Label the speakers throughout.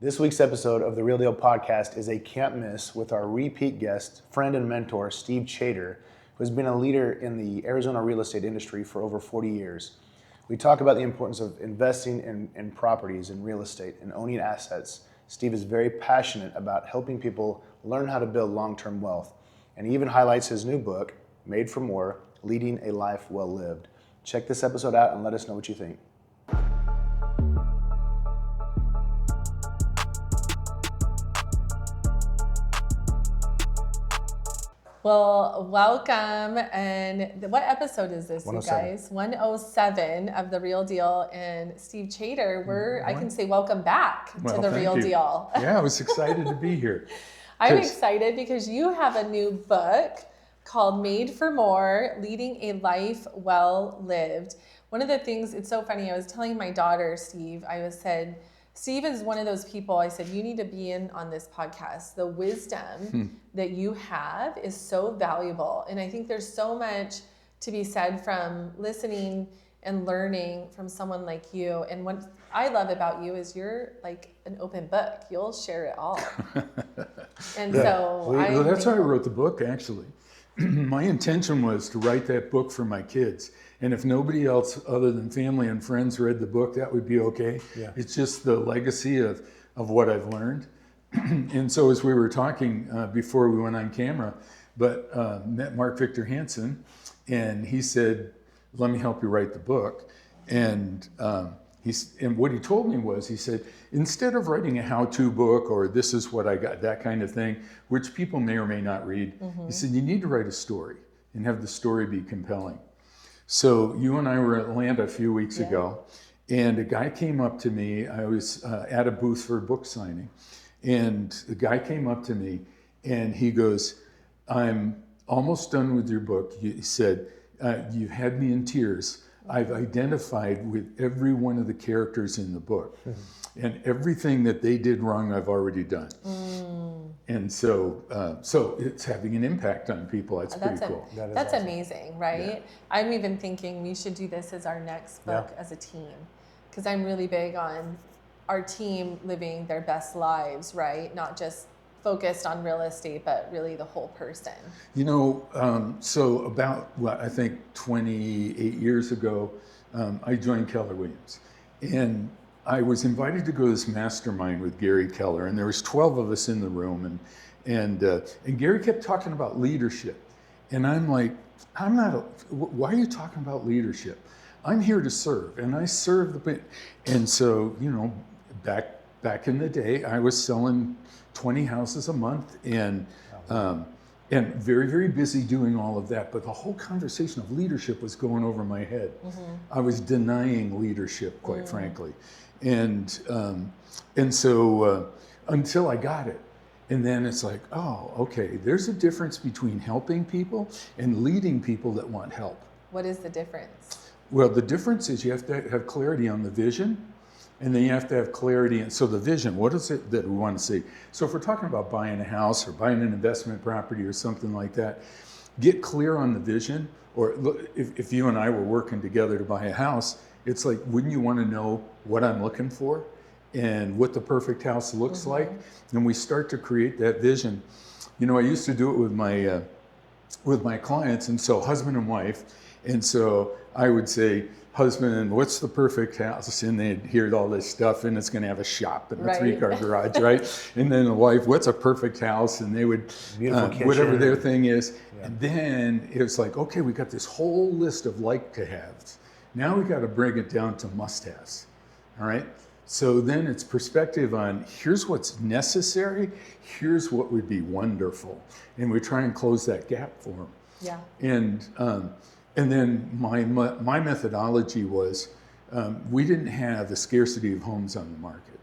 Speaker 1: This week's episode of the Real Deal podcast is a can't miss with our repeat guest, friend and mentor, Steve Chater, who has been a leader in the Arizona real estate industry for over 40 years. We talk about the importance of investing in properties and real estate and owning assets. Steve is very passionate about helping people learn how to build long-term wealth, and he even highlights his new book, Made for More, Leading a Life Well Lived. Check this episode out and let us know what you think.
Speaker 2: Well, welcome. And what episode is this, you
Speaker 1: 107.
Speaker 2: guys? 107 of The Real Deal. And Steve Chater, I can say welcome back to The Real Deal.
Speaker 3: Yeah, I was excited to be here.
Speaker 2: I'm excited because you have a new book called Made for More, Leading a Life Well Lived. One of the things, it's so funny, I was telling my daughter, Steve, Steve is one of those people, I said, you need to be in on this podcast. The wisdom that you have is so valuable. And I think there's so much to be said from listening and learning from someone like you. And what I love about you is you're like an open book. You'll share it all. And so
Speaker 3: that's why I wrote the book, actually. My intention was to write that book for my kids. And if nobody else other than family and friends read the book, that would be okay. Yeah. It's just the legacy of what I've learned. And so as we were talking before we went on camera, met Mark Victor Hansen, and he said, let me help you write the book. And what he told me was, he said, instead of writing a how-to book or this is what I got, that kind of thing, which people may or may not read, he said, you need to write a story and have the story be compelling. So you and I were at Atlanta a few weeks ago, and a guy came up to me. I was at a booth for a book signing, and the guy came up to me, and he goes, I'm almost done with your book. He said, you've had me in tears. I've identified with every one of the characters in the book, and everything that they did wrong, I've already done. And so it's having an impact on people. That's pretty cool.
Speaker 2: That's awesome. Amazing, right? Yeah. I'm even thinking we should do this as our next book as a team, because I'm really big on our team living their best lives, right? Not just focused on real estate, but really the whole person.
Speaker 3: You know, so about, I think 28 years ago, I joined Keller Williams. And I was invited to go to this mastermind with Gary Keller, and there was 12 of us in the room, and Gary kept talking about leadership. And I'm like, why are you talking about leadership? I'm here to serve, and I serve and so, you know, back in the day, I was selling 20 houses a month and very, very busy doing all of that. But the whole conversation of leadership was going over my head. I was denying leadership, quite frankly. And so until I got it. And then it's like, oh, okay, there's a difference between helping people and leading people that want help.
Speaker 2: What is the difference?
Speaker 3: Well, the difference is you have to have clarity on the vision. And then you have to have clarity. And so the vision, what is it that we want to see? So if we're talking about buying a house or buying an investment property or something like that, get clear on the vision. Or look, if you and I were working together to buy a house, it's like, wouldn't you want to know what I'm looking for and what the perfect house looks like? And we start to create that vision. You know, I used to do it with my clients, and so husband and wife. And so I would say, husband, what's the perfect house? And they'd hear all this stuff, and it's going to have a shop and a 3-car garage, right? And then the wife, what's a perfect house? And they would, whatever their thing is. Yeah. And then it was like, okay, we got this whole list of like-to-haves. Now we got to bring it down to must-haves, all right? So then it's perspective on here's what's necessary, here's what would be wonderful. And we try and close that gap for them.
Speaker 2: Yeah.
Speaker 3: And then my methodology was, we didn't have a scarcity of homes on the market.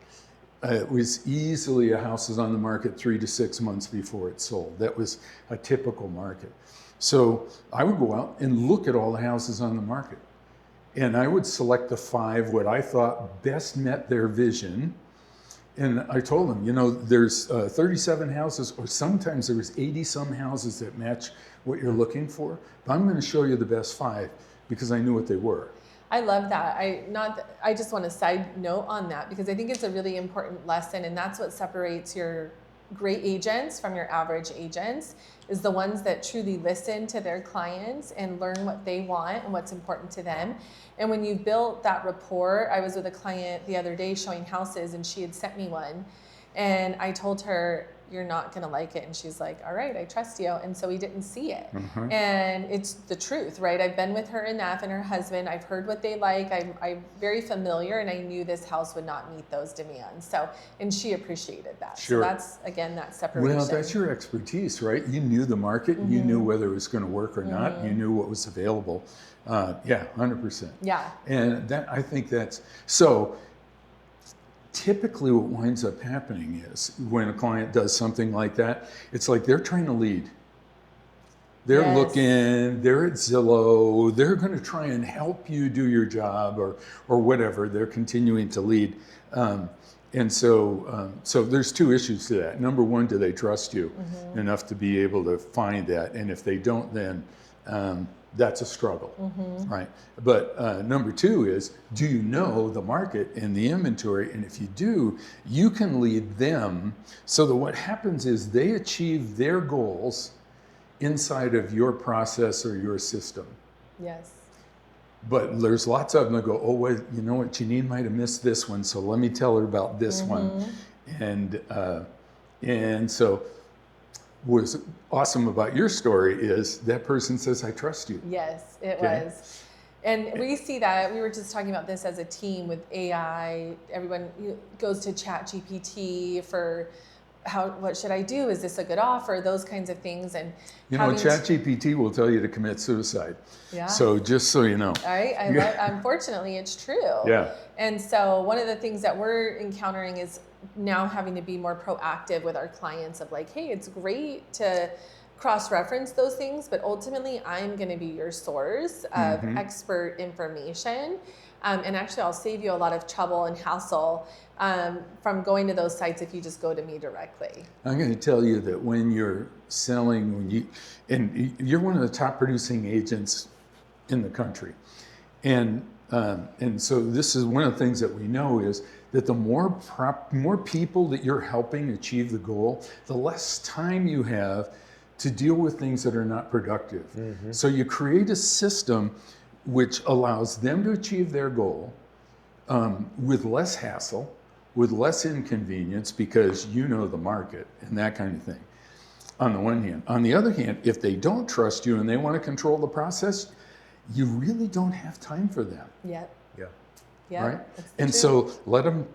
Speaker 3: It was easily a house is on the market 3 to 6 months before it sold. That was a typical market. So I would go out and look at all the houses on the market. And I would select the 5 what I thought best met their vision. And I told them, you know, there's 37 houses, or sometimes there was 80 some houses that match what you're looking for. But I'm going to show you the best 5 because I knew what they were.
Speaker 2: I love that. I just want to side note on that because I think it's a really important lesson, and that's what separates your great agents from your average agents is the ones that truly listen to their clients and learn what they want and what's important to them. And when you build that rapport, I was with a client the other day showing houses, and she had sent me one, and I told her, you're not going to like it. And she's like, all right, I trust you. And so we didn't see it. And it's the truth, right? I've been with her enough and her husband. I've heard what they like. I'm very familiar, and I knew this house would not meet those demands. So, and she appreciated that.
Speaker 3: Sure.
Speaker 2: So that's, again, that separation.
Speaker 3: Well, that's your expertise, right? You knew the market. You knew whether it was going to work or not. You knew what was available. Yeah, 100%.
Speaker 2: Yeah.
Speaker 3: And that, I think that's, so typically what winds up happening is when a client does something like that, it's like they're trying to lead. They're looking, they're at Zillow, they're going to try and help you do your job or whatever. They're continuing to lead. And so there's two issues to that. Number one, do they trust you enough to be able to find that? And if they don't, then that's a struggle, right? But number two is, do you know the market and the inventory? And if you do, you can lead them so that what happens is they achieve their goals inside of your process or your system.
Speaker 2: Yes.
Speaker 3: But there's lots of them that go, oh, wait, you know what, Janine might have missed this one, so let me tell her about this one. And so what's awesome about your story is that person says, I trust you.
Speaker 2: Yes, it was. And we see that. We were just talking about this as a team with AI. Everyone goes to ChatGPT for what should I do? Is this a good offer? Those kinds of things. And
Speaker 3: you know, ChatGPT will tell you to commit suicide.
Speaker 2: Yeah.
Speaker 3: So just so you know.
Speaker 2: All right. Unfortunately, it's true.
Speaker 3: Yeah.
Speaker 2: And so one of the things that we're encountering is now having to be more proactive with our clients of like, hey, it's great to cross-reference those things, but ultimately I'm going to be your source of expert information. And actually I'll save you a lot of trouble and hassle from going to those sites if you just go to me directly.
Speaker 3: I'm going to tell you that when you're selling, you're one of the top producing agents in the country. And so this is one of the things that we know is that the more people that you're helping achieve the goal, the less time you have to deal with things that are not productive. So you create a system which allows them to achieve their goal with less hassle, with less inconvenience, because you know the market and that kind of thing, on the one hand. On the other hand, if they don't trust you and they want to control the process, you really don't have time for them.
Speaker 2: Yep.
Speaker 3: Yeah. Right? And so let them,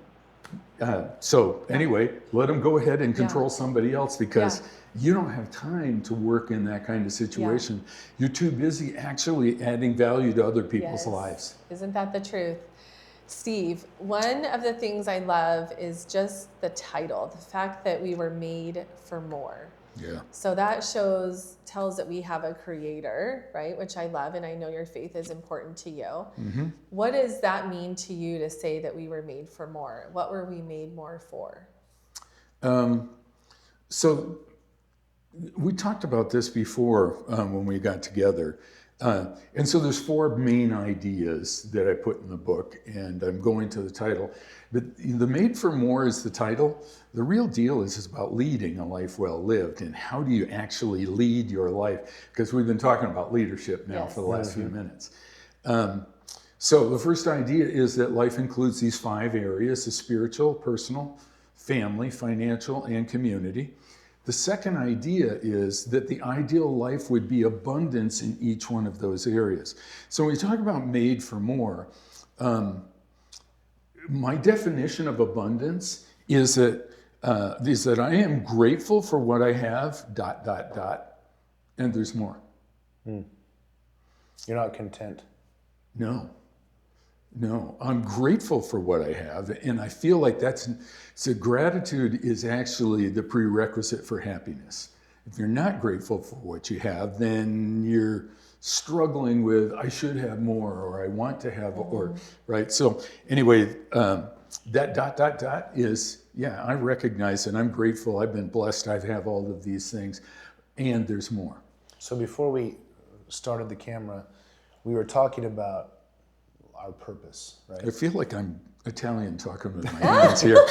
Speaker 3: let them go ahead and control somebody else because you don't have time to work in that kind of situation. You're too busy actually adding value to other people's lives.
Speaker 2: Isn't that the truth? Steve, one of the things I love is just the title, the fact that we were made for more.
Speaker 3: Yeah.
Speaker 2: So that tells that we have a creator, right? Which I love, and I know your faith is important to you. What does that mean to you to say that we were made for more? What were we made more for?
Speaker 3: So we talked about this before when we got together. And so there's four main ideas that I put in the book, and I'm going to the title. But the Made for More is the title. The real deal is about leading a life well lived, and how do you actually lead your life? Because we've been talking about leadership now for the last few minutes. So the first idea is that life includes these 5 areas: the spiritual, personal, family, financial, and community. The second idea is that the ideal life would be abundance in each one of those areas. So when we talk about made for more, my definition of abundance is that I am grateful for what I have, ... and there's more.
Speaker 1: You're not content.
Speaker 3: No, I'm grateful for what I have, and I feel like so gratitude is actually the prerequisite for happiness. If you're not grateful for what you have, then you're struggling with, I should have more, or I want to have, or, right? So anyway, that ... is, I recognize and I'm grateful, I've been blessed, I have all of these things, and there's more.
Speaker 1: So before we started the camera, we were talking about, our purpose, right?
Speaker 3: I feel like I'm Italian talking with my hands here.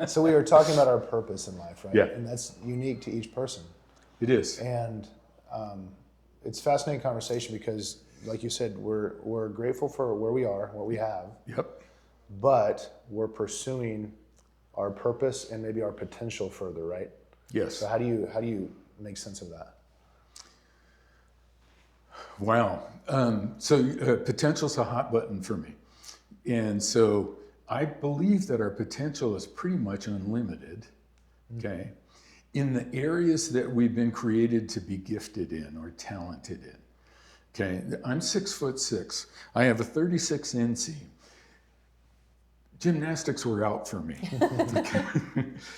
Speaker 1: So we were talking about our purpose in life, right?
Speaker 3: Yeah.
Speaker 1: And that's unique to each person.
Speaker 3: It is.
Speaker 1: And it's a fascinating conversation because, like you said, we're grateful for where we are, what we have,
Speaker 3: Yep.
Speaker 1: but we're pursuing our purpose and maybe our potential further, right?
Speaker 3: Yes.
Speaker 1: So how do you make sense of that?
Speaker 3: Wow. So potential's a hot button for me. And so I believe that our potential is pretty much unlimited, okay, in the areas that we've been created to be gifted in or talented in. Okay, I'm 6'6". I have a 36 NC. Gymnastics were out for me.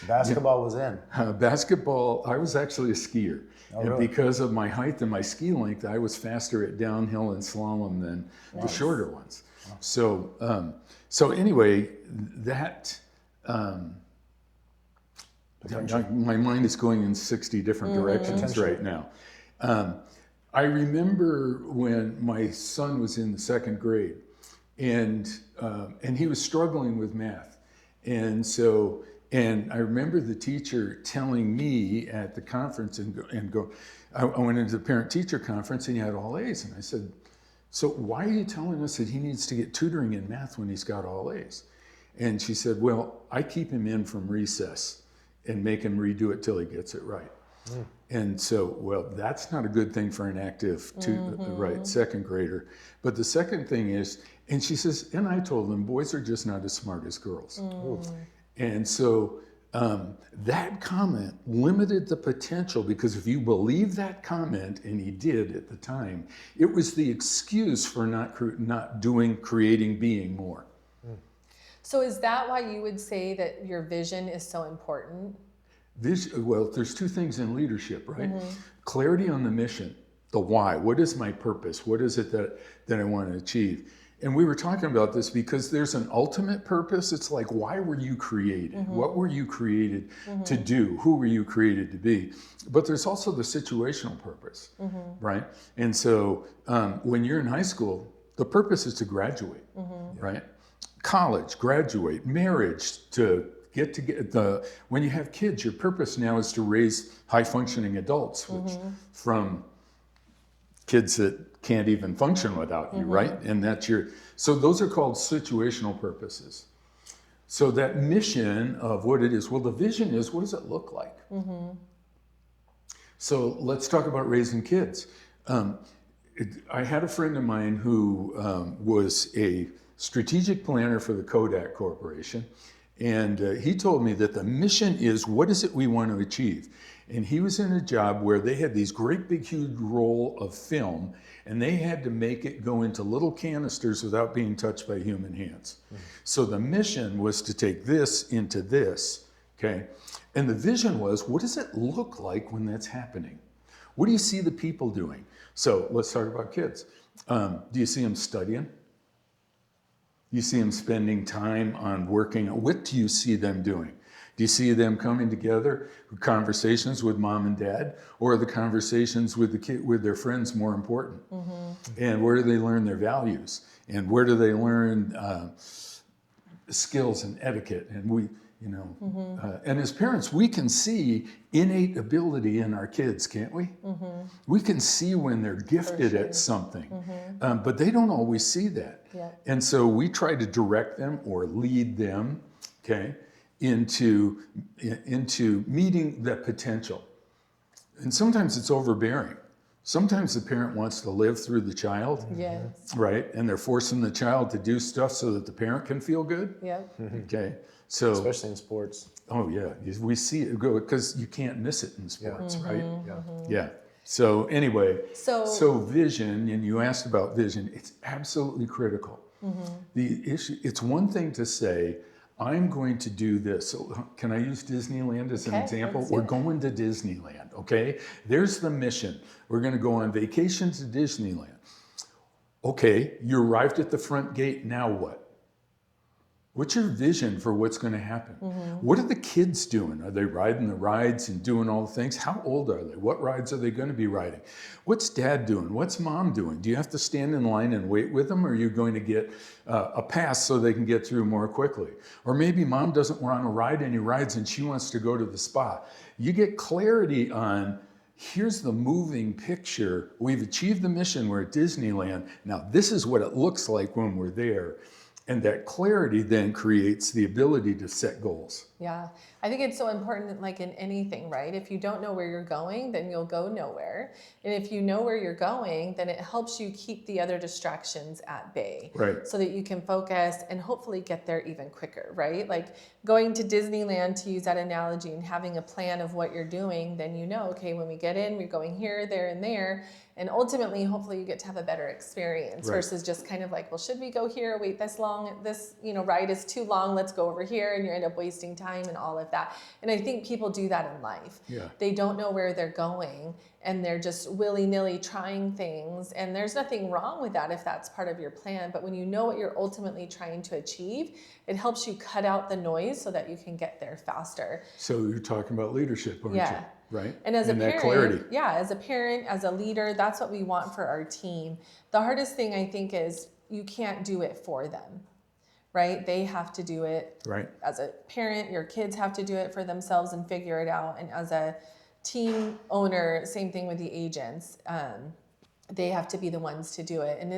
Speaker 1: Basketball was in.
Speaker 3: Basketball, I was actually a skier.
Speaker 1: Oh,
Speaker 3: And
Speaker 1: really?
Speaker 3: because of my height and my ski length, I was faster at downhill and slalom than the shorter ones. So, so anyway, that my mind is going in 60 different directions right now. I remember when my son was in the second grade, and he was struggling with math, and I remember the teacher telling me at the conference I went into the parent-teacher conference and he had all A's, and I said, so why are you telling us that he needs to get tutoring in math when he's got all A's? And she said, well, I keep him in from recess and make him redo it till he gets it right. And so, well, that's not a good thing for an active second grader. But the second thing is, and she says, and I told them, boys are just not as smart as girls. And so that comment limited the potential, because if you believe that comment, and he did at the time, it was the excuse for not doing, creating, being more.
Speaker 2: So is that why you would say that your vision is so important?
Speaker 3: Well, there's two things in leadership, right? Clarity on the mission, the why. What is my purpose? What is it that I want to achieve? And we were talking about this because there's an ultimate purpose. It's like, why were you created? What were you created to do? Who were you created to be? But there's also the situational purpose, right? And so when you're in high school, the purpose is to graduate, right? College, graduate, marriage, to when you have kids, your purpose now is to raise high-functioning adults, which from kids that can't even function without you, right? And so those are called situational purposes. So that mission of what it is, well, the vision is, what does it look like? So let's talk about raising kids. I had a friend of mine who was a strategic planner for the Kodak Corporation. And he told me that the mission is, what is it we want to achieve? And he was in a job where they had these great big huge roll of film, and they had to make it go into little canisters without being touched by human hands. So the mission was to take this into this, okay? And the vision was, what does it look like when that's happening? What do you see the people doing? So let's talk about kids. Do you see them studying? You see them spending time on working. What do you see them doing? Do you see them coming together, conversations with mom and dad, or are the conversations with with their friends more important? And where do they learn their values? And where do they learn skills and etiquette? And and as parents, we can see innate ability in our kids, can't we? We can see when they're gifted at something, but they don't always see that. And so we try to direct them or lead them, okay, into meeting that potential. And sometimes it's overbearing. Sometimes the parent wants to live through the child, right? And they're forcing the child to do stuff so that the parent can feel good. Okay. So,
Speaker 1: especially in sports.
Speaker 3: Oh yeah, we see it go because you can't miss it in sports, right? Yeah. So anyway, so vision, and you asked about vision. It's absolutely critical. The issue. It's one thing to say, I'm going to do this. So can I use Disneyland as an example? We're going to Disneyland. Okay. There's the mission. We're going to go on vacation to Disneyland. Okay. You arrived at the front gate. Now what? What's your vision for what's going to happen? What are the kids doing? Are they riding the rides and doing all the things? How old are they? What rides are they going to be riding? What's dad doing? What's mom doing? Do you have to stand in line and wait with them, or are you going to get a pass so they can get through more quickly? Or maybe mom doesn't want to ride any rides and she wants to go to the spa. You get clarity on, here's the moving picture. We've achieved the mission. We're at Disneyland. Now this is what it looks like when we're there. And that clarity then creates the ability to set goals.
Speaker 2: Yeah, I think it's so important, like in anything, right? If you don't know where you're going, then you'll go nowhere. And if you know where you're going, then it helps you keep the other distractions at bay.
Speaker 3: Right.
Speaker 2: So that you can focus and hopefully get there even quicker, right? Like going to Disneyland, to use that analogy, and having a plan of what you're doing, then you know, okay, when we get in, we're going here, there, and there. And ultimately, hopefully you get to have a better experience versus just kind of like, well, should we go here, wait this long, this ride is too long, let's go over here, and you end up wasting time and all of that. And I think people do that in life.
Speaker 3: Yeah.
Speaker 2: They don't know where they're going and they're just willy-nilly trying things, and there's nothing wrong with that if that's part of your plan. But when you know what you're ultimately trying to achieve, it helps you cut out the noise so that you can get there faster.
Speaker 3: So you're talking about leadership, aren't you? Right?
Speaker 2: And as a
Speaker 3: that
Speaker 2: parent,
Speaker 3: clarity.
Speaker 2: as a parent, as a leader, that's what we want for our team. The hardest thing, I think, is you can't do it for them, right? They have to do it.
Speaker 3: Right.
Speaker 2: As a parent, your kids have to do it for themselves and figure it out. And as a team owner, same thing with the agents. They have to be the ones to do it. And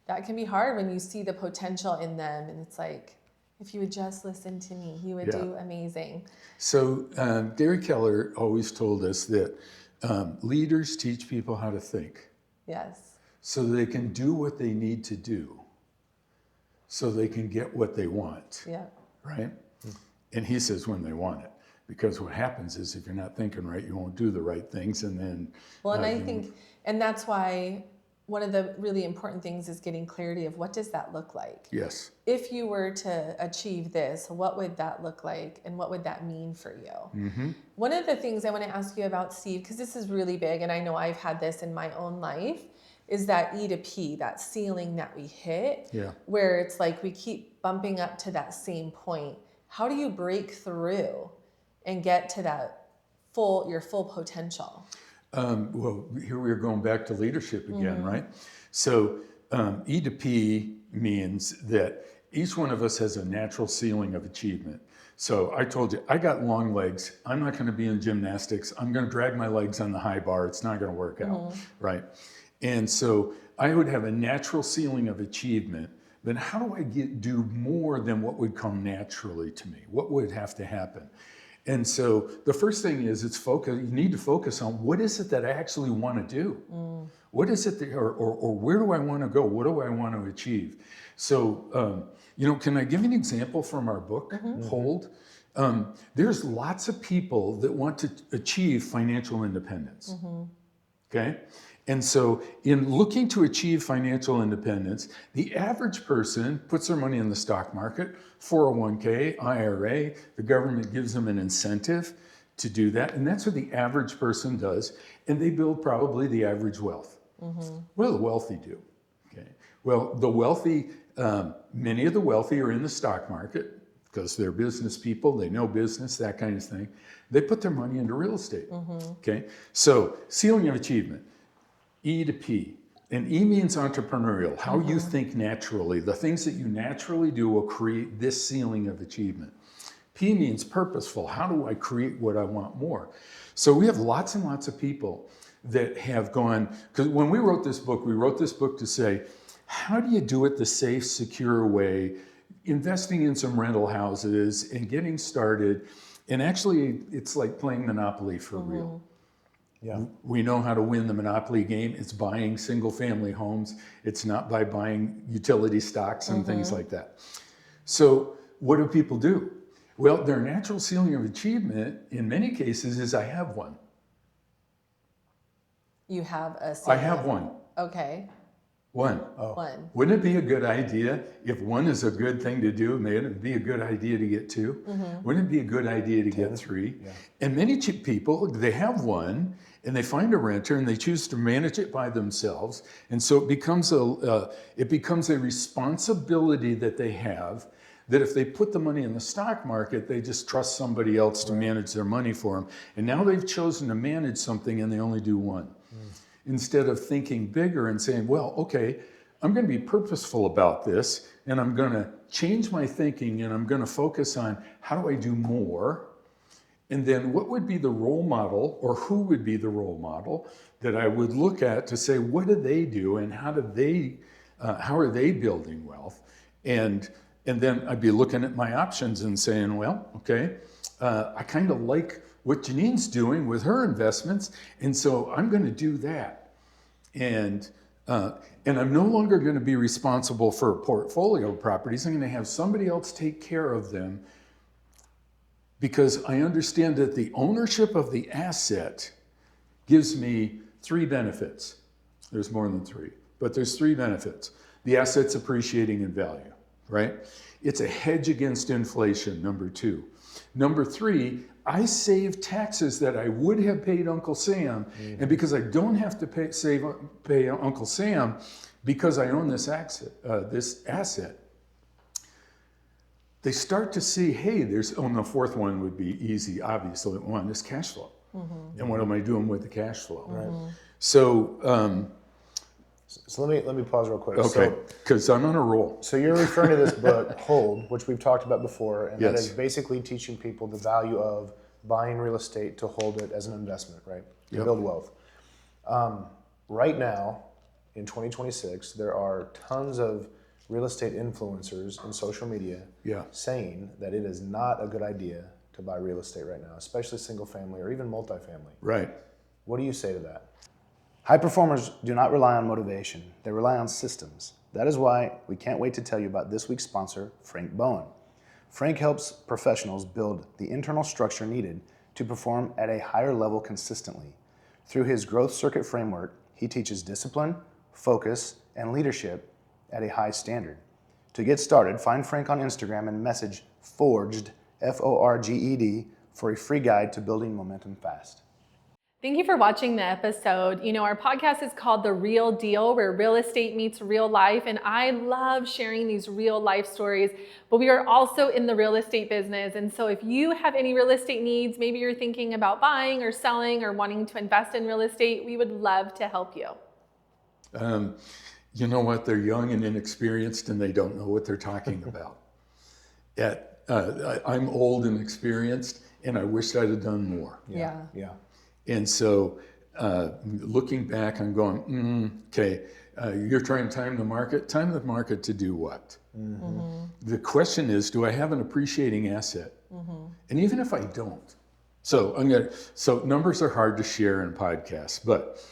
Speaker 2: that can be hard when you see the potential in them. And it's like, if you would just listen to me, you would do amazing.
Speaker 3: So Gary Keller always told us that leaders teach people how to think.
Speaker 2: Yes.
Speaker 3: So they can do what they need to do, so they can get what they want.
Speaker 2: Yeah.
Speaker 3: Right? And he says when they want it. Because what happens is if you're not thinking right, you won't do the right things, and then...
Speaker 2: Well, and I think, and that's why one of the really important things is getting clarity of what does that look like?
Speaker 3: Yes.
Speaker 2: If you were to achieve this, what would that look like, and what would that mean for you? One of the things I want to ask you about, Steve, because this is really big, and I know I've had this in my own life, is that E to P, that ceiling that we hit, where it's like we keep bumping up to that same point. How do you break through and get to that your full potential?
Speaker 3: Well, here we are going back to leadership again, right? So E to P means that each one of us has a natural ceiling of achievement. So I told you, I got long legs. I'm not going to be in gymnastics. I'm going to drag my legs on the high bar. It's not going to work out, right? And so I would have a natural ceiling of achievement. Then how do I do more than what would come naturally to me? What would have to happen? And so the first thing is it's focus. You need to focus on what is it that I actually want to do? What is it that, or where do I want to go? What do I want to achieve? So, can I give you an example from our book, Hold? There's lots of people that want to achieve financial independence. Okay? And so in looking to achieve financial independence, the average person puts their money in the stock market, 401k, IRA, the government gives them an incentive to do that. And that's what the average person does. And they build probably the average wealth. What do the wealthy do? Okay. Well, the wealthy, many of the wealthy are in the stock market because they're business people, they know business, that kind of thing. They put their money into real estate. Okay. So ceiling of achievement. E to P. And E means entrepreneurial, how you think naturally. The things that you naturally do will create this ceiling of achievement. P means purposeful. How do I create what I want more? So we have lots and lots of people that have gone, because when we wrote this book to say, how do you do it the safe, secure way, investing in some rental houses and getting started. And actually, it's like playing Monopoly for real.
Speaker 1: Yeah.
Speaker 3: We know how to win the Monopoly game. It's buying single family homes. It's not by buying utility stocks and things like that. So what do people do? Well, their natural ceiling of achievement in many cases is I have one.
Speaker 2: You have a ceiling.
Speaker 3: I have one.
Speaker 2: Okay.
Speaker 3: One.
Speaker 1: Oh.
Speaker 2: One.
Speaker 3: Wouldn't it be a good idea if one is a good thing to do? Wouldn't it be a good idea to get two? Wouldn't it be a good idea to get three?
Speaker 1: Yeah.
Speaker 3: And many people, they have one and they find a renter and they choose to manage it by themselves. And so it becomes a responsibility that they have that if they put the money in the stock market, they just trust somebody else to manage their money for them. And now they've chosen to manage something and they only do one. Instead of thinking bigger and saying, well, okay, I'm going to be purposeful about this and I'm going to change my thinking and I'm going to focus on how do I do more? And then what would be the role model, or who would be the role model that I would look at to say, what do they do and how are they building wealth? And then I'd be looking at my options and saying, well, okay, I kind of like what Janine's doing with her investments, and so I'm going to do that. And I'm no longer going to be responsible for a portfolio of properties. I'm going to have somebody else take care of them, because I understand that the ownership of the asset gives me 3 benefits. There's more than 3, but there's 3 benefits. The asset's appreciating in value, right? It's a hedge against inflation, number 2. Number 3, I save taxes that I would have paid Uncle Sam, and because I don't have to pay Uncle Sam, because I own this asset, they start to see, hey, the 4th one would be easy, obviously. One is cash flow. And what am I doing with the cash flow?
Speaker 1: Right.
Speaker 3: So
Speaker 1: let me pause real quick.
Speaker 3: okay, because I'm on a roll.
Speaker 1: So you're referring to this book, Hold, which we've talked about before, and that
Speaker 3: Yes.
Speaker 1: is basically teaching people the value of buying real estate to hold it as an investment, right? To
Speaker 3: Yep.
Speaker 1: build wealth. Right now, in 2026, there are tons of real estate influencers in social media saying that it is not a good idea to buy real estate right now, especially single family or even multifamily.
Speaker 3: Right.
Speaker 1: What do you say to that? High performers do not rely on motivation. They rely on systems. That is why we can't wait to tell you about this week's sponsor, Frank Bowen. Frank helps professionals build the internal structure needed to perform at a higher level consistently. Through his growth circuit framework, he teaches discipline, focus, and leadership at a high standard. To get started, find Frank on Instagram and message FORGED, FORGED, for a free guide to building momentum fast.
Speaker 2: Thank you for watching the episode. You know, our podcast is called The Real Deal, where real estate meets real life. And I love sharing these real life stories, but we are also in the real estate business. And so if you have any real estate needs, maybe you're thinking about buying or selling or wanting to invest in real estate, we would love to help you.
Speaker 3: You know what? They're young and inexperienced and they don't know what they're talking about. I'm old and experienced and I wished I'd have done more.
Speaker 2: Yeah.
Speaker 3: And so looking back, I'm going, okay, you're trying to time the market. Time the market to do what? The question is, do I have an appreciating asset? And even if I don't, so numbers are hard to share in podcasts, but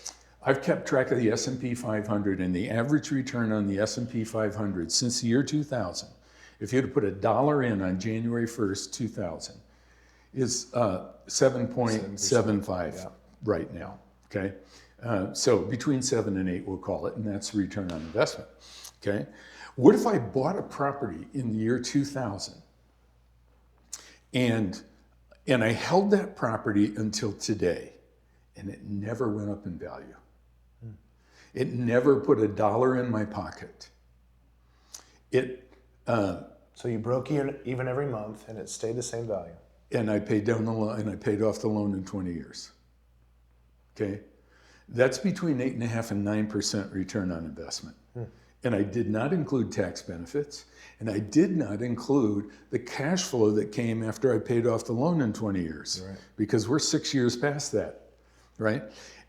Speaker 3: I've kept track of the S&P 500, and the average return on the S&P 500 since the year 2000, if you had to put $1 in on January 1st, 2000, is 7.75 right now, okay? So between 7 and 8, we'll call it, and that's return on investment, okay? What if I bought a property in the year 2000 and I held that property until today and it never went up in value? It never put $1 in my pocket.
Speaker 1: So you broke even every month and it stayed the same value.
Speaker 3: And I paid down the loan, and I paid off the loan in 20 years. Okay, that's between 8.5% and 9% return on investment. And I did not include tax benefits, and I did not include the cash flow that came after I paid off the loan in 20 years, because we're 6 years past that, right?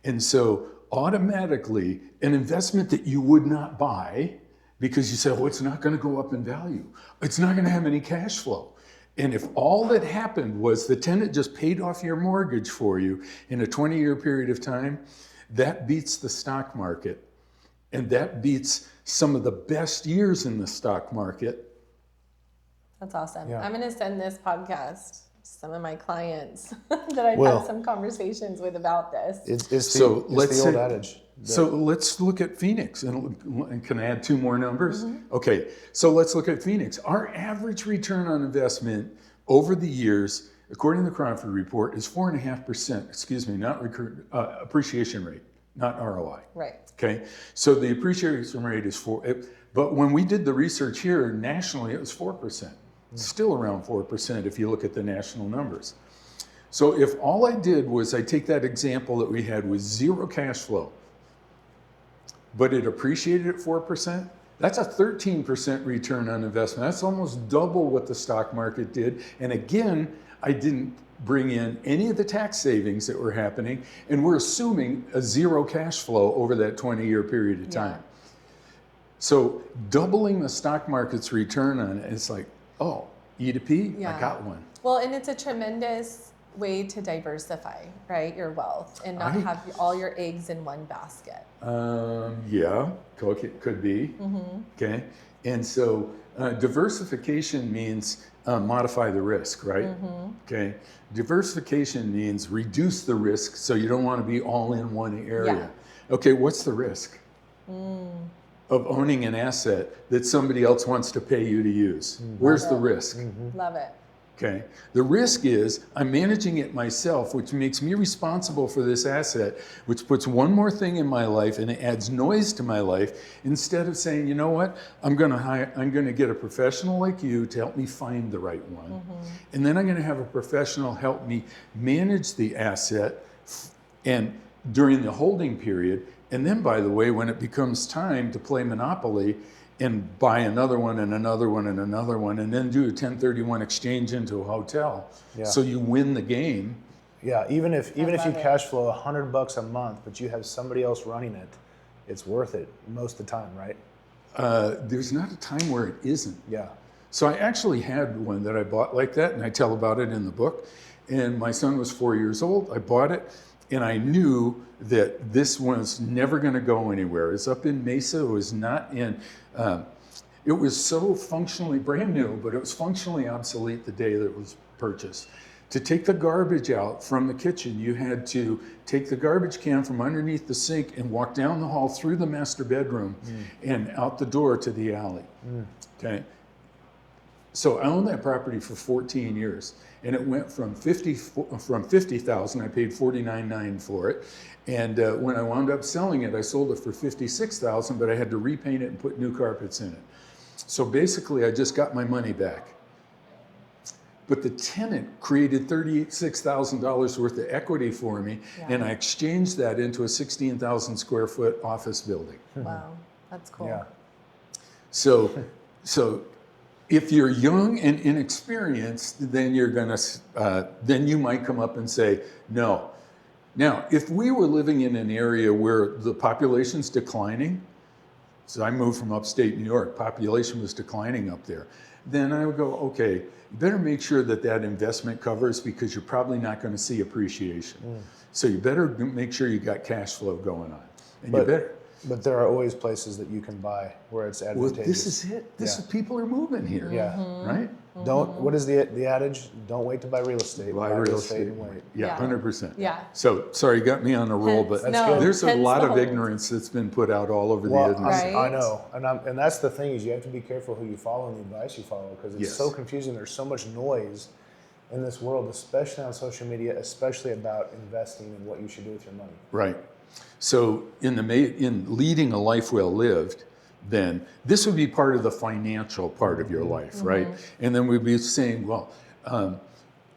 Speaker 3: And so automatically, an investment that you would not buy because you said, well, it's not going to go up in value. It's not going to have any cash flow. And if all that happened was the tenant just paid off your mortgage for you in a 20-year period of time, that beats the stock market. And that beats some of the best years in the stock market.
Speaker 2: That's awesome.
Speaker 1: Yeah.
Speaker 2: I'm going to send this podcast to some of my clients that I've had some conversations with about this.
Speaker 1: It's the old adage.
Speaker 3: So let's look at Phoenix, and can I add 2 more numbers? Okay, so let's look at Phoenix. Our average return on investment over the years, according to the Crawford report, is 4.5%. Excuse me, not appreciation rate, not ROI.
Speaker 2: Right.
Speaker 3: Okay, so the appreciation rate is 4. But when we did the research here nationally, it was 4%. Still around 4% if you look at the national numbers. So if all I did was I take that example that we had with zero cash flow, but it appreciated at 4%, that's a 13% return on investment. That's almost double what the stock market did. And again, I didn't bring in any of the tax savings that were happening, and we're assuming a zero cash flow over that 20-year period of time. So doubling the stock market's return on it, it's like, oh, E to P, I got one.
Speaker 2: Well, and it's a tremendous way to diversify, right, your wealth and not have all your eggs in one basket.
Speaker 3: Yeah, could be. Okay. And so diversification means modify the risk, right? Okay. Diversification means reduce the risk so you don't want to be all in one area. Okay, what's the risk of owning an asset that somebody else wants to pay you to use? Where's the risk?
Speaker 2: Love it.
Speaker 3: Okay. The risk is I'm managing it myself, which makes me responsible for this asset, which puts one more thing in my life and it adds noise to my life. Instead of saying, you know what, I'm going to get a professional like you to help me find the right one, and then I'm going to have a professional help me manage the asset, and during the holding period, and then by the way, when it becomes time to play Monopoly, and buy another one and another one and another one, and then do a 1031 exchange into a hotel, so you win the game.
Speaker 1: Yeah, even if you cash flow $100 a month, but you have somebody else running it, it's worth it most of the time, right?
Speaker 3: There's not a time where it isn't.
Speaker 1: Yeah.
Speaker 3: So I actually had one that I bought like that, and I tell about it in the book. And my son was 4 years old. I bought it, and I knew that this was never going to go anywhere. It's up in Mesa. It was not in. It was so functionally brand new, but it was functionally obsolete the day that it was purchased. To take the garbage out from the kitchen, you had to take the garbage can from underneath the sink and walk down the hall through the master bedroom and out the door to the alley. Okay. So I owned that property for 14 years, and it went from $50,000. I paid $49,900 for it, and when I wound up selling it, I sold it for $56,000, but I had to repaint it and put new carpets in it. So basically, I just got my money back. But the tenant created $36,000 worth of equity for me, and I exchanged that into a 16,000 square foot office building.
Speaker 2: Wow, that's cool.
Speaker 1: Yeah.
Speaker 3: So if you're young and inexperienced, then then you might come up and say no. Now, if we were living in an area where the population's declining, so I moved from upstate New York, population was declining up there, then I would go, okay, you better make sure that investment covers, because you're probably not going to see appreciation. So you better make sure you got cash flow going on. And
Speaker 1: But there are always places that you can buy where it's advantageous.
Speaker 3: Well, this is it. This is, people are moving here. Right?
Speaker 1: What is the adage? Don't wait to buy real estate.
Speaker 3: Buy real estate
Speaker 1: and wait.
Speaker 3: Yeah, 100%.
Speaker 2: Yeah.
Speaker 3: So, sorry, you got me on a roll, but there's a lot of ignorance that's been put out all over the industry.
Speaker 1: I know. And that's the thing, is you have to be careful who you follow and the advice you follow, because it's so confusing. There's so much noise in this world, especially on social media, especially about investing and what you should do with your money.
Speaker 3: Right. So in leading a life well lived, then this would be part of the financial part of your life, right? And then we'd be saying, well,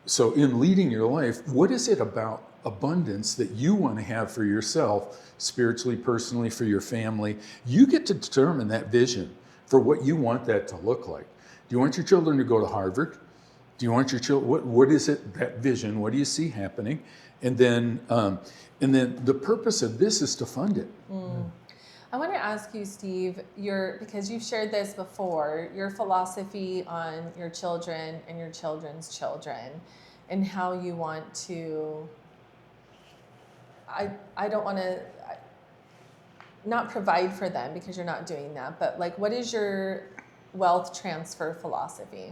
Speaker 3: so in leading your life, what is it about abundance that you want to have for yourself, spiritually, personally, for your family? You get to determine that vision for what you want that to look like. Do you want your children to go to Harvard? Do you want your children, what is it, that vision? What do you see happening? And then the purpose of this is to fund it.
Speaker 2: I want to ask you, Steve, because you've shared this before, your philosophy on your children and your children's children, and how you want to, I don't want to not provide for them, because you're not doing that, but like, what is your wealth transfer philosophy?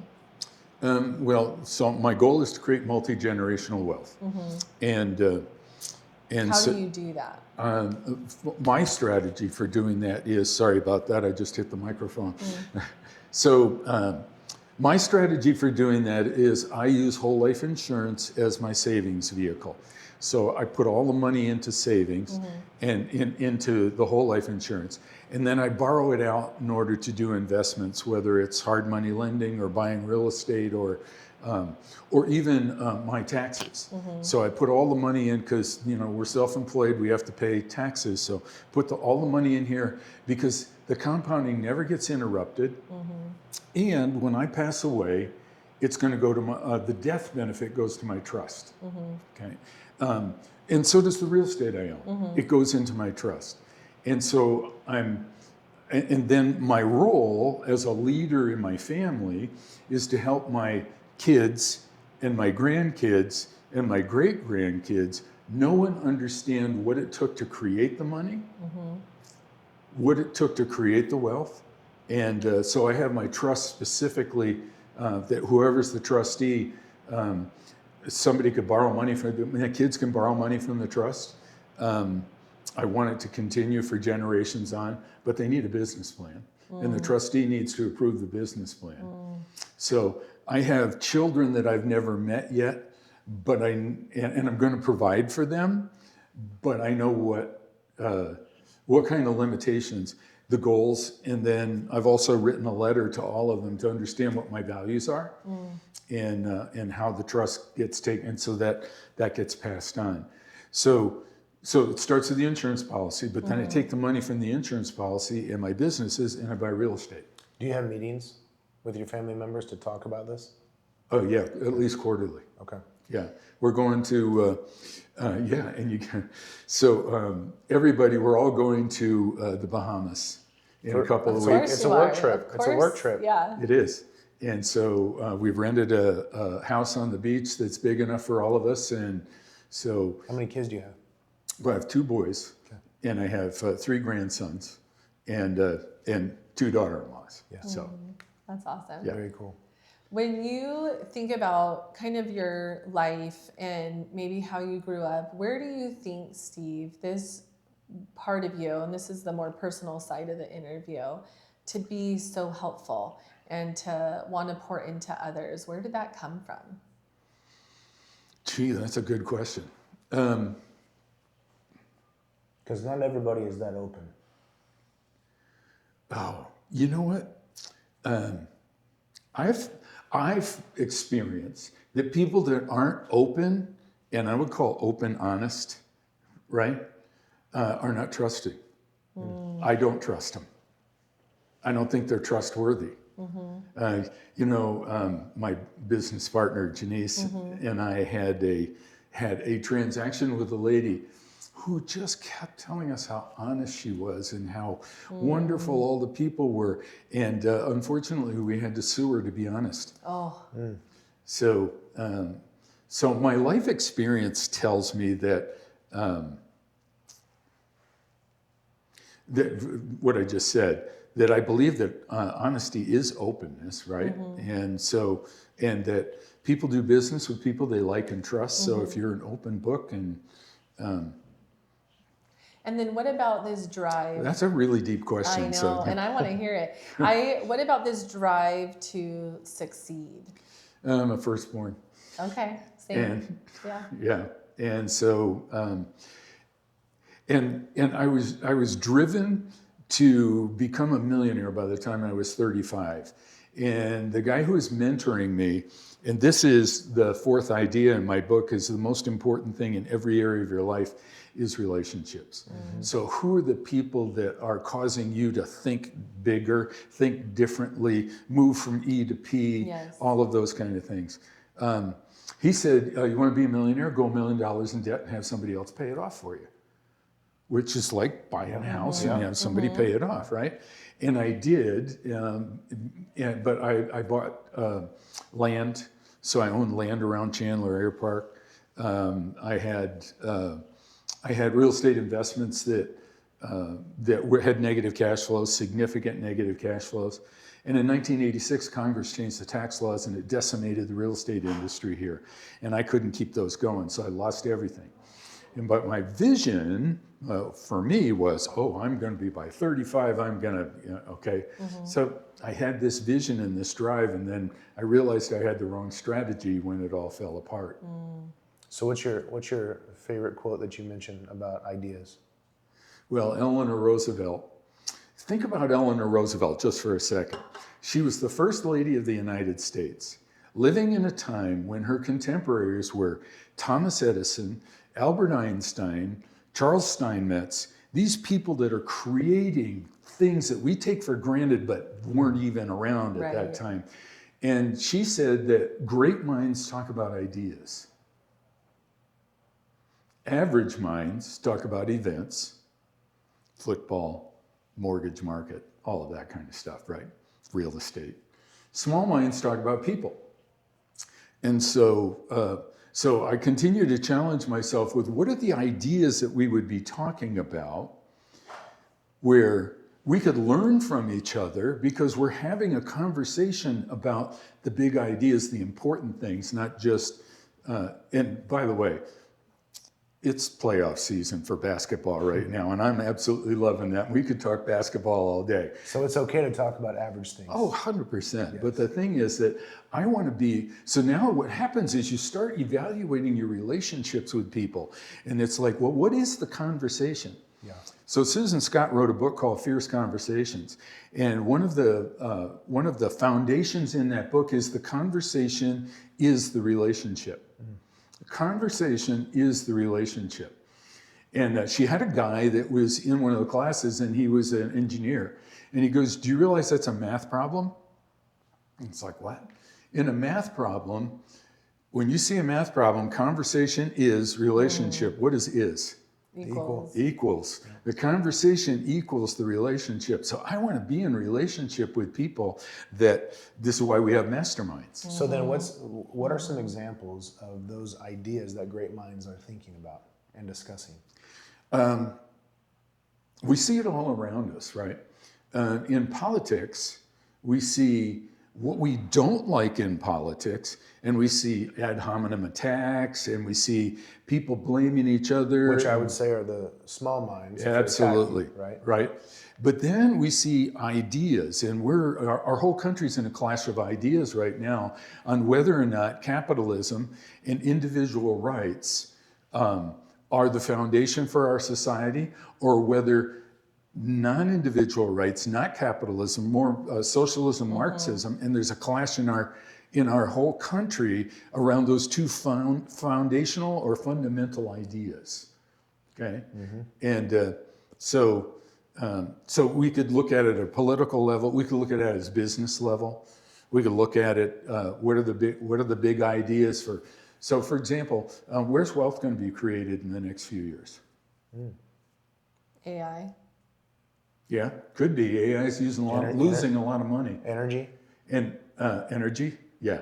Speaker 3: Well, so my goal is to create multi-generational wealth. And
Speaker 2: how do you do that?
Speaker 3: My strategy for doing that is, sorry about that, I just hit the microphone. So My strategy for doing that is I use whole life insurance as my savings vehicle. So I put all the money into savings and into the whole life insurance. And then I borrow it out in order to do investments, whether it's hard money lending or buying real estate or even my taxes. So I put all the money in because, we're self-employed, we have to pay taxes. So put all the money in here because the compounding never gets interrupted. And when I pass away, it's going to go to the death benefit goes to my trust. Okay. And so does the real estate I own. It goes into my trust. And so and then my role as a leader in my family is to help my kids and my grandkids and my great grandkids know and understand what it took to create the money, what it took to create the wealth. And so I have my trust specifically that whoever's the trustee, somebody could borrow money from the kids can borrow money from the trust. I want it to continue for generations on, but they need a business plan. And the trustee needs to approve the business plan. So I have children that I've never met yet, but and I'm going to provide for them, but I know what kind of limitations, the goals, and then I've also written a letter to all of them to understand what my values are and how the trust gets taken, so that gets passed on. So it starts with the insurance policy, but then I take the money from the insurance policy and my businesses and I buy real estate.
Speaker 1: Do you have meetings with your family members to talk about this?
Speaker 3: Oh yeah, at least quarterly.
Speaker 1: Okay.
Speaker 3: Yeah, we're going to, and you can, so everybody, we're all going to the Bahamas in a couple of weeks.
Speaker 1: It's a work trip. It's a work trip.
Speaker 2: Yeah.
Speaker 3: It is. And so we've rented a house on the beach that's big enough for all of us. And so.
Speaker 1: How many kids do you have?
Speaker 3: Well, I have 2 boys, and I have 3 grandsons, and 2 daughter-in-laws.
Speaker 1: Yeah.
Speaker 3: So.
Speaker 2: That's awesome.
Speaker 3: Yeah.
Speaker 1: Very cool.
Speaker 2: When you think about kind of your life and maybe how you grew up, where do you think, Steve, this part of you, and this is the more personal side of the interview, to be so helpful and to want to pour into others, where did that come from?
Speaker 3: Gee, that's a good question.
Speaker 1: Because not everybody is that open.
Speaker 3: Oh, you know what? I've experienced that people that aren't open, and I would call open honest, right, are not trusting. I don't trust them. I don't think they're trustworthy. My business partner Janice and I had a transaction with a lady who just kept telling us how honest she was and how wonderful all the people were. And unfortunately, we had to sue her, to be honest.
Speaker 2: Oh.
Speaker 3: So my life experience tells me that what I just said, that I believe that honesty is openness, right? And that people do business with people they like and trust. So if you're an open book
Speaker 2: and then what about this drive?
Speaker 3: That's a really deep question.
Speaker 2: I know, and I want to hear it. What about this drive to succeed?
Speaker 3: I'm a firstborn.
Speaker 2: Okay, same.
Speaker 3: Yeah. And so, and I was driven to become a millionaire by the time I was 35. And the guy who was mentoring me, and this is the 4th idea in my book, is the most important thing in every area of your life is relationships. So who are the people that are causing you to think bigger, think differently, move from E to P, all of those kind of things. He said, you want to be a millionaire, go $1 million in debt and have somebody else pay it off for you, which is like buying a house and have somebody pay it off, right? And I did, but I bought land, so I owned land around Chandler Air Park. I had real estate investments that had negative cash flows, significant negative cash flows. And in 1986, Congress changed the tax laws and it decimated the real estate industry here. And I couldn't keep those going, so I lost everything. But my vision for me was, I'm going to be by 35, I'm going to, okay. So I had this vision and this drive, and then I realized I had the wrong strategy when it all fell apart.
Speaker 1: So what's your favorite quote that you mentioned about ideas?
Speaker 3: Well, Eleanor Roosevelt. Think about Eleanor Roosevelt just for a second. She was the first lady of the United States, living in a time when her contemporaries were Thomas Edison, Albert Einstein, Charles Steinmetz, these people that are creating things that we take for granted but weren't even around at that time. And she said that great minds talk about ideas. Average minds talk about events, football, mortgage market, all of that kind of stuff, right? Real estate. Small minds talk about people. And so I continue to challenge myself with what are the ideas that we would be talking about where we could learn from each other because we're having a conversation about the big ideas, the important things, not just, and by the way, it's playoff season for basketball right now, and I'm absolutely loving that. We could talk basketball all day.
Speaker 1: So it's okay to talk about average things.
Speaker 3: Oh, 100%. Yes. But the thing is that I want to be, so now what happens is you start evaluating your relationships with people, and it's like, well, what is the conversation?
Speaker 1: Yeah.
Speaker 3: So Susan Scott wrote a book called Fierce Conversations, and one of the foundations in that book is the conversation is the relationship. Conversation is the relationship. And she had a guy that was in one of the classes, and he was an engineer. And he goes, do you realize that's a math problem? And it's like, what? In a math problem, when you see a math problem, conversation is relationship. What is? Equals. The conversation equals the relationship. So I want to be in relationship with people that this is why we have masterminds.
Speaker 1: So then what are some examples of those ideas that great minds are thinking about and discussing?
Speaker 3: We see it all around us, right? In politics, we see what we don't like in politics, and we see ad hominem attacks, and we see people blaming each other.
Speaker 1: Which I would say are the small minds.
Speaker 3: Absolutely,
Speaker 1: attacking,
Speaker 3: right? But then we see ideas, and our whole country's in a clash of ideas right now on whether or not capitalism and individual rights are the foundation for our society, or whether non-individual rights, not capitalism, more socialism, Marxism, and there's a clash in our whole country around those two foundational or fundamental ideas. Okay, and so we could look at it at a political level. We could look at it at a business level. We could look at it. What are the big ideas for? So, for example, where's wealth going to be created in the next few years?
Speaker 2: AI.
Speaker 3: Yeah, could be. AI is losing a lot of money.
Speaker 1: Energy?
Speaker 3: And energy, yeah.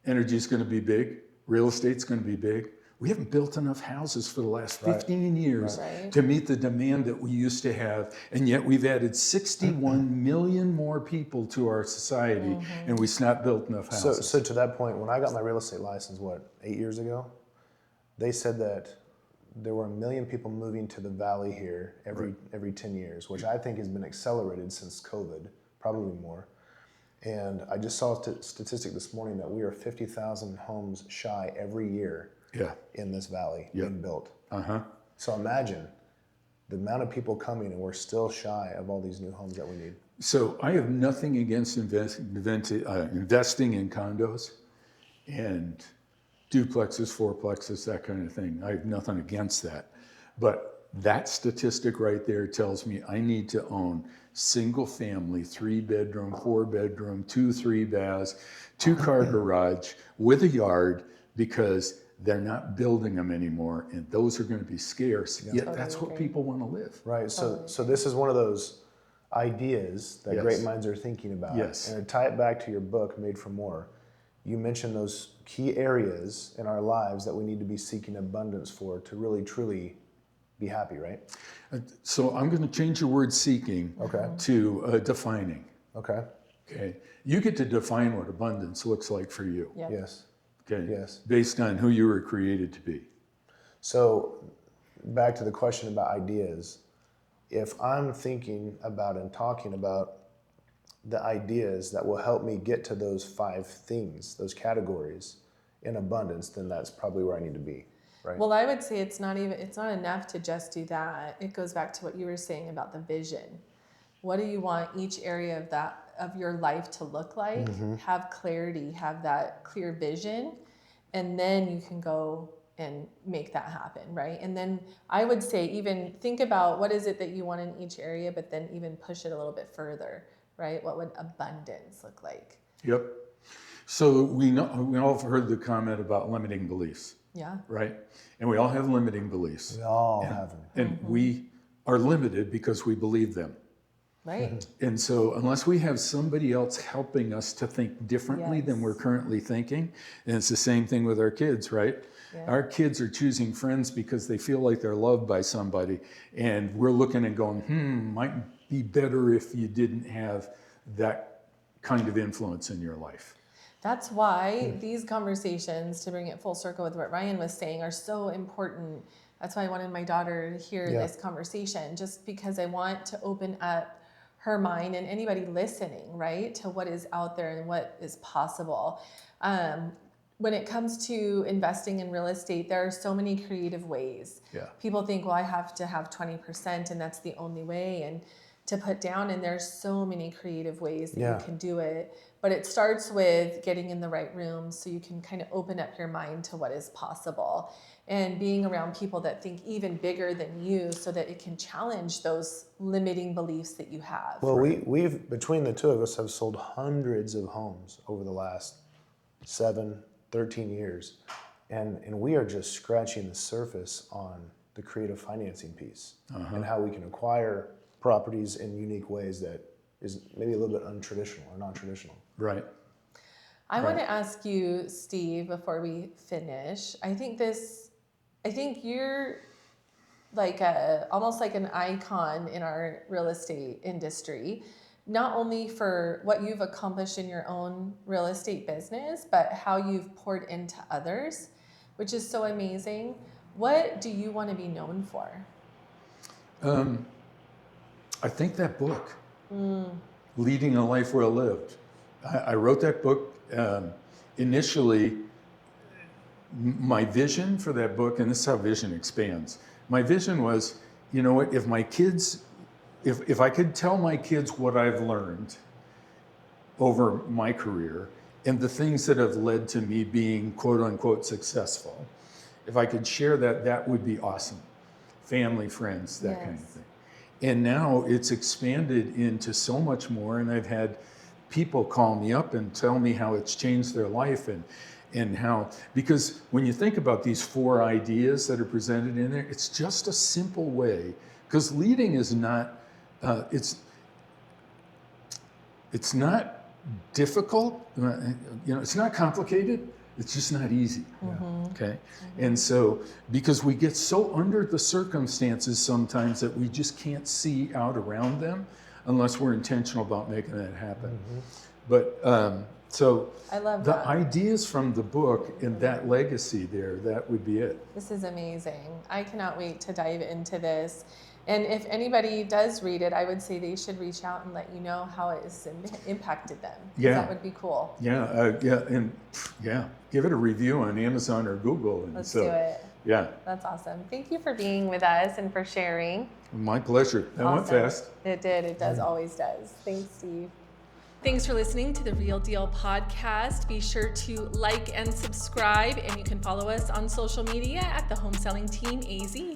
Speaker 3: Energy is going to be big. Real estate's going to be big. We haven't built enough houses for the last 15 years to meet the demand that we used to have. And yet we've added 61 million more people to our society, and we've not built enough houses.
Speaker 1: So to that point, when I got my real estate license, 8 years ago, they said that there were 1 million people moving to the valley here every 10 years, which I think has been accelerated since COVID, probably more. And I just saw a statistic this morning that we are 50,000 homes shy every year in this valley being built. So imagine the amount of people coming, and we're still shy of all these new homes that we need.
Speaker 3: So I have nothing against investing in condos and duplexes, fourplexes, that kind of thing. I have nothing against that. But that statistic right there tells me I need to own single family, 3-bedroom, 4-bedroom, 2-3 baths, 2-car garage with a yard, because they're not building them anymore, and those are going to be scarce. Yet that's what people want to live.
Speaker 1: Right. So this is one of those ideas that great minds are thinking about.
Speaker 3: Yes.
Speaker 1: And to tie it back to your book, Made for More, you mentioned those key areas in our lives that we need to be seeking abundance for to really, truly be happy, right?
Speaker 3: So I'm going to change your word seeking to defining.
Speaker 1: Okay.
Speaker 3: You get to define what abundance looks like for you.
Speaker 1: Yes.
Speaker 3: Okay.
Speaker 1: Yes.
Speaker 3: Based on who you were created to be.
Speaker 1: So back to the question about ideas. If I'm thinking about and talking about the ideas that will help me get to those 5 things, those categories in abundance, then that's probably where I need to be, right?
Speaker 2: Well, I would say it's not enough to just do that. It goes back to what you were saying about the vision. What do you want each area of your life to look like? Have clarity, have that clear vision, and then you can go and make that happen, right? And then I would say even think about what is it that you want in each area, but then even push it a little bit further, right? What would abundance look like?
Speaker 3: Yep. So we all have heard the comment about limiting beliefs.
Speaker 2: Yeah.
Speaker 3: Right? And we all have limiting beliefs.
Speaker 1: We all have them.
Speaker 3: And we are limited because we believe them.
Speaker 2: Right.
Speaker 3: And so unless we have somebody else helping us to think differently than we're currently thinking, and it's the same thing with our kids, right? Yeah. Our kids are choosing friends because they feel like they're loved by somebody. And we're looking and going, might be better if you didn't have that kind of influence in your life.
Speaker 2: That's why these conversations, to bring it full circle with what Ryan was saying, are so important. That's why I wanted my daughter to hear this conversation, just because I want to open up her mind and anybody listening, right, to what is out there and what is possible. When it comes to investing in real estate, there are so many creative ways. Yeah. People think, well, I have to have 20% and that's the only way and to put down, and there's so many creative ways that you can do it. But it starts with getting in the right room so you can kind of open up your mind to what is possible and being around people that think even bigger than you so that it can challenge those limiting beliefs that you have.
Speaker 1: Well, we've between the two of us have sold hundreds of homes over the last 13 years. And we are just scratching the surface on the creative financing piece and how we can acquire properties in unique ways that is maybe a little bit untraditional or non-traditional.
Speaker 3: Right.
Speaker 2: I want to ask you, Steve, before we finish, I think you're like almost like an icon in our real estate industry, not only for what you've accomplished in your own real estate business, but how you've poured into others, which is so amazing. What do you want to be known for?
Speaker 3: I think that book, Leading a Life Well Lived. I wrote that book initially. My vision for that book, and this is how vision expands. My vision was, you know what, if my kids, if I could tell my kids what I've learned over my career and the things that have led to me being quote unquote successful, if I could share that, that would be awesome. Family, friends, that kind of thing. And now it's expanded into so much more, and I've had people call me up and tell me how it's changed their life and how, because when you think about these 4 ideas that are presented in there, it's just a simple way, because leading is not, it's not difficult, it's not complicated. It's just not easy, okay? And so, because we get so under the circumstances sometimes that we just can't see out around them unless we're intentional about making that happen. But, so
Speaker 2: I love
Speaker 3: the
Speaker 2: that.
Speaker 3: ideas from the book and that legacy there, that would be it.
Speaker 2: This is amazing. I cannot wait to dive into this. And if anybody does read it, I would say they should reach out and let you know how it has impacted them.
Speaker 3: Yeah.
Speaker 2: That would be cool.
Speaker 3: Yeah, give it a review on Amazon or Google. And
Speaker 2: Let's do it.
Speaker 3: Yeah.
Speaker 2: That's awesome. Thank you for being with us and for sharing.
Speaker 3: My pleasure. That went fast.
Speaker 2: It did. It does. Always does. Thanks, Steve. Thanks for listening to the Real Deal podcast. Be sure to like and subscribe, and you can follow us on social media at the Home Selling Team AZ.